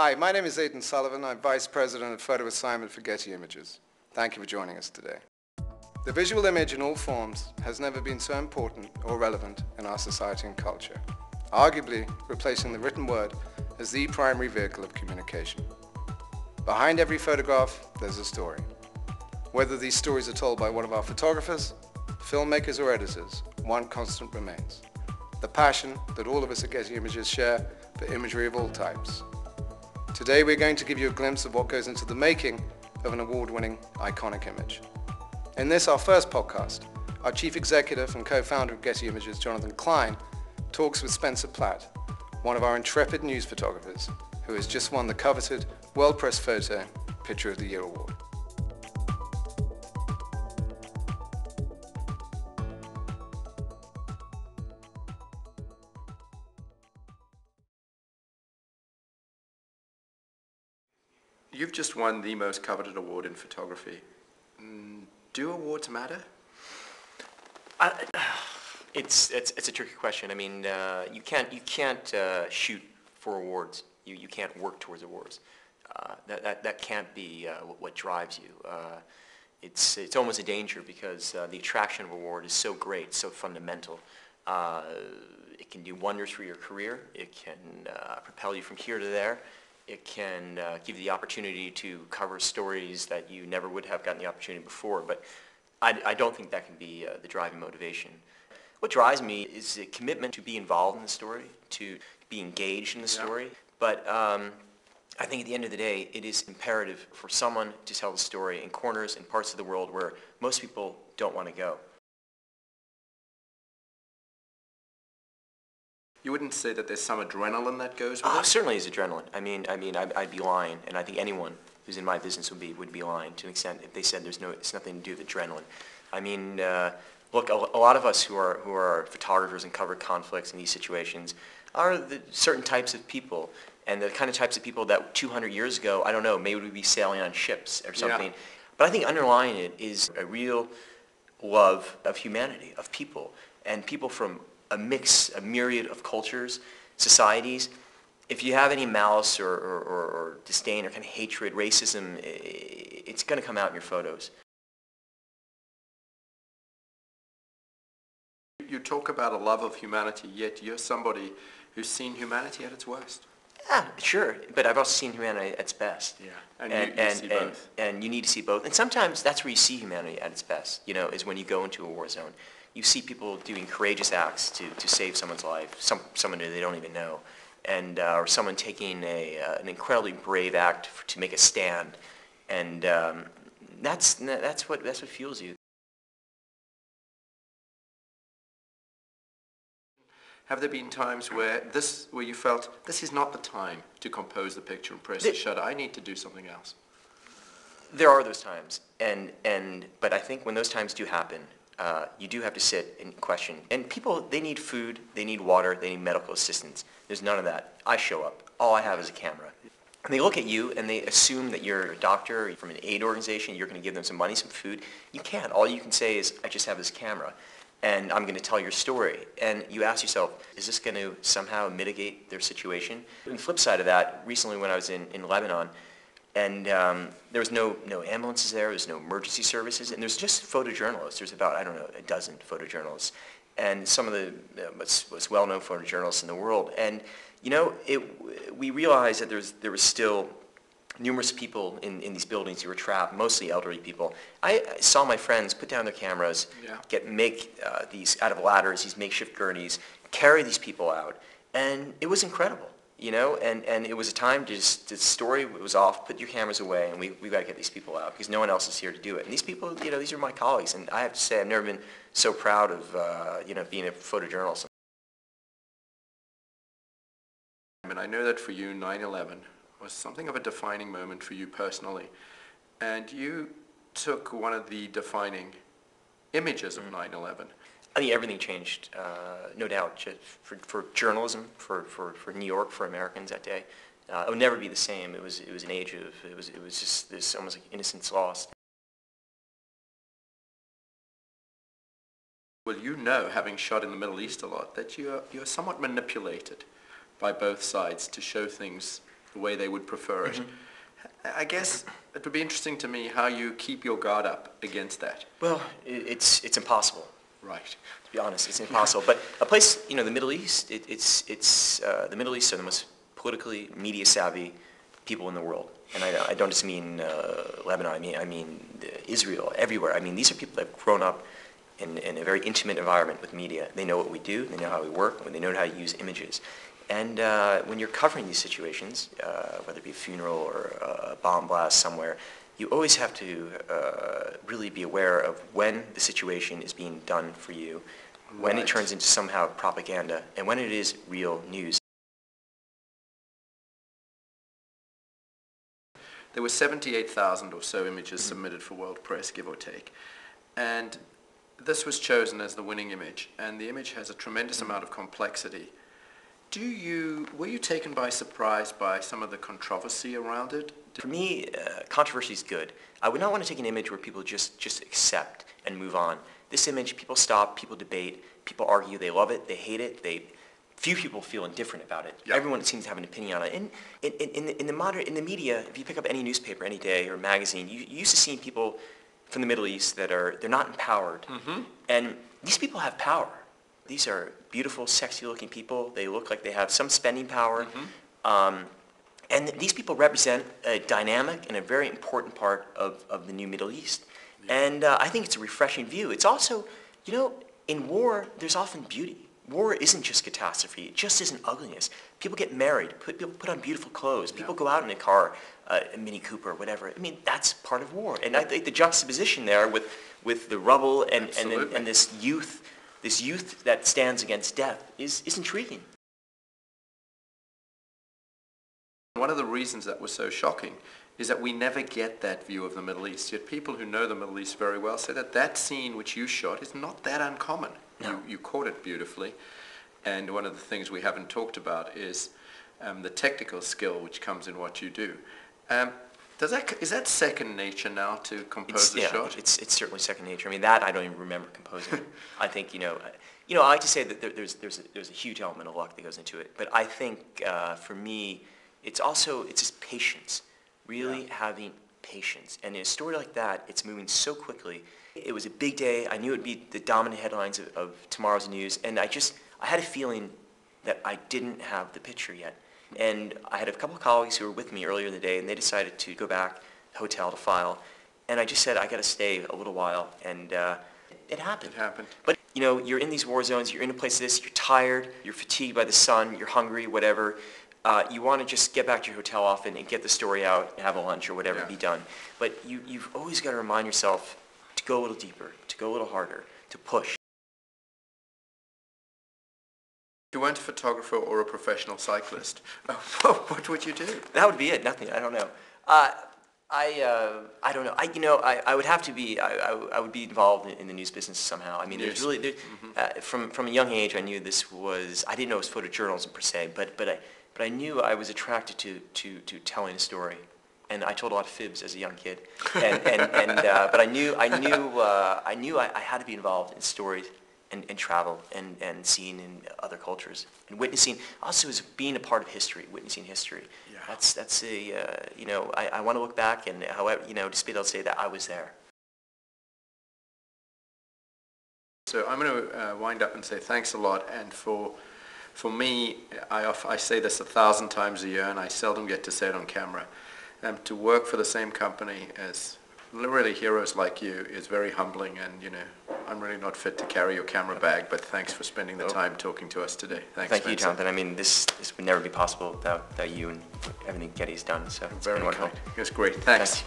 Hi, my name is Aidan Sullivan. I'm Vice President of Photo Assignment for Getty Images. Thank you for joining us today. The visual image in all forms has never been so important or relevant in our society and culture, arguably replacing the written word as the primary vehicle of communication. Behind every photograph, there's a story. Whether these stories are told by one of our photographers, filmmakers or editors, one constant remains: the passion that all of us at Getty Images share for imagery of all types. Today we're going to give you a glimpse of what goes into the making of an award-winning, iconic image. In this, our first podcast, our Chief Executive and co-founder of Getty Images, Jonathan Klein, talks with Spencer Platt, one of our intrepid news photographers, who has just won the coveted World Press Photo Picture of the Year award. You've just won the most coveted award in photography. Do awards matter? It's a tricky question. I mean, you can't shoot for awards. You can't work towards awards. That can't be what drives you. It's almost a danger because the attraction of award is so great, so fundamental. It can do wonders for your career. It can propel you from here to there. It can give you the opportunity to cover stories that you never would have gotten the opportunity before, but I don't think that can be the driving motivation. What drives me is the commitment to be involved in the story, to be engaged in the story, but I think at the end of the day, it is imperative for someone to tell the story in corners and parts of the world where most people don't want to go. You wouldn't say that there's some adrenaline that goes with it? Certainly is adrenaline. I mean, I'd be lying, and I think anyone who's in my business would be lying to an extent if they said it's nothing to do with adrenaline. I mean, look, a lot of us who are photographers and cover conflicts in these situations are the certain types of people, and the kind of types of people that 200 years ago, I don't know, maybe we'd be sailing on ships or something. Yeah. But I think underlying it is a real love of humanity, of people, and people from a myriad of cultures, societies. If you have any malice or disdain or kind of hatred, racism, it's going to come out in your photos. You talk about a love of humanity, yet you're somebody who's seen humanity at its worst. Yeah, sure, but I've also seen humanity at its best. Yeah, and you see both. And you need to see both. And sometimes that's where you see humanity at its best, you know, is when you go into a war zone. You see people doing courageous acts to save someone's life, someone who they don't even know, and or someone taking an incredibly brave act to make a stand, and that's what fuels you. Have there been times where you felt this is not the time to compose the picture and press the shutter? I need to do something else. There are those times, but I think when those times do happen, you do have to sit and question. And people, they need food, they need water, they need medical assistance. There's none of that. I show up. All I have is a camera. And they look at you and they assume that you're a doctor, from an aid organization, you're going to give them some money, some food. You can't. All you can say is, I just have this camera, and I'm going to tell your story. And you ask yourself, is this going to somehow mitigate their situation? And the flip side of that, recently when I was in Lebanon, and there was no ambulances there was no emergency services, and there's just photojournalists. There's about, I don't know, a dozen photojournalists, and some of the most well-known photojournalists in the world. And you know, we realized that there was still numerous people in these buildings who were trapped, mostly elderly people. I saw my friends put down their cameras, make these out of ladders, these makeshift gurneys, carry these people out, and it was incredible. You know, and it was a time to just, the story was off, put your cameras away, and we've got to get these people out because no one else is here to do it. And these people, you know, these are my colleagues, and I have to say I've never been so proud of, you know, being a photojournalist. I mean, I know that for you, 9/11 was something of a defining moment for you personally, and you took one of the defining images of 9/11. I think everything changed, no doubt, for journalism, for New York, for Americans that day. It would never be the same. It was an age of, it was just this almost like innocence lost. Well, you know, having shot in the Middle East a lot, that you're somewhat manipulated by both sides to show things the way they would prefer it. I guess it would be interesting to me how you keep your guard up against that. Well, it's impossible. Right. To be honest, it's impossible. But a place, the Middle East, the Middle East are the most politically media savvy people in the world. And I don't just mean Lebanon. I mean Israel, everywhere. I mean, these are people that have grown up in a very intimate environment with media. They know what we do. They know how we work. They know how to use images. And when you're covering these situations, whether it be a funeral or a bomb blast somewhere, you always have to really be aware of when the situation is being done for you, when it turns into somehow propaganda, and when it is real news. There were 78,000 or so images submitted for World Press, give or take. And this was chosen as the winning image, and the image has a tremendous amount of complexity. Were you taken by surprise by some of the controversy around it? For me, controversy is good. I would not want to take an image where people just accept and move on. This image, people stop, people debate, people argue, they love it, they hate it, few people feel indifferent about it. Yep. Everyone seems to have an opinion on it. And in the media, if you pick up any newspaper any day or magazine, you used to seeing people from the Middle East they're not empowered. Mm-hmm. And these people have power. These are beautiful, sexy-looking people. They look like they have some spending power. Mm-hmm. And these people represent a dynamic and a very important part of the new Middle East. Yeah. And I think it's a refreshing view. It's also, in war, there's often beauty. War isn't just catastrophe. It just isn't ugliness. People get married. People put on beautiful clothes. People go out in a car, a Mini Cooper, whatever. I mean, that's part of war. And I think the juxtaposition there with the rubble and this youth that stands against death is intriguing. One of the reasons that was so shocking is that we never get that view of the Middle East. Yet people who know the Middle East very well say that scene which you shot is not that uncommon. No. You caught it beautifully. And one of the things we haven't talked about is the technical skill which comes in what you do. Is that second nature now to compose the shot? It's certainly second nature. I mean, that I don't even remember composing it. I think, I like to say that there's a huge element of luck that goes into it. But I think for me, it's just patience. Really having patience. And in a story like that, it's moving so quickly. It was a big day. I knew it would be the dominant headlines of tomorrow's news. And I had a feeling that I didn't have the picture yet. And I had a couple of colleagues who were with me earlier in the day, and they decided to go back to the hotel to file. And I just said, I got to stay a little while. And it happened. It happened. But, you're in these war zones. You're in a place like this. You're tired. You're fatigued by the sun. You're hungry, whatever. You want to just get back to your hotel often and get the story out and have a lunch or whatever, be done. But you've always got to remind yourself to go a little deeper, to go a little harder, to push. If you weren't a photographer or a professional cyclist, what would you do? That would be it. Nothing. I don't know. I don't know. I would have to be. I would be involved in the news business somehow. I mean, there's really from a young age, I knew this was. I didn't know it was photojournalism per se, but I knew I was attracted to telling a story, and I told a lot of fibs as a young kid. But I knew I had to be involved in stories and travel and seeing in other cultures and witnessing. Also, as being a part of history, witnessing history. Yeah. That's I want to look back and however just be able to say that I was there. So I'm going to wind up and say thanks a lot, and for me, I say this 1,000 times a year, and I seldom get to say it on camera. To work for the same company as really heroes like you is very humbling, and I'm really not fit to carry your camera bag. But thanks for spending the time talking to us today. Thanks. Thank you, Jonathan. I mean, this would never be possible without you and everything Getty's done. So it's been wonderful. It's great. Thanks.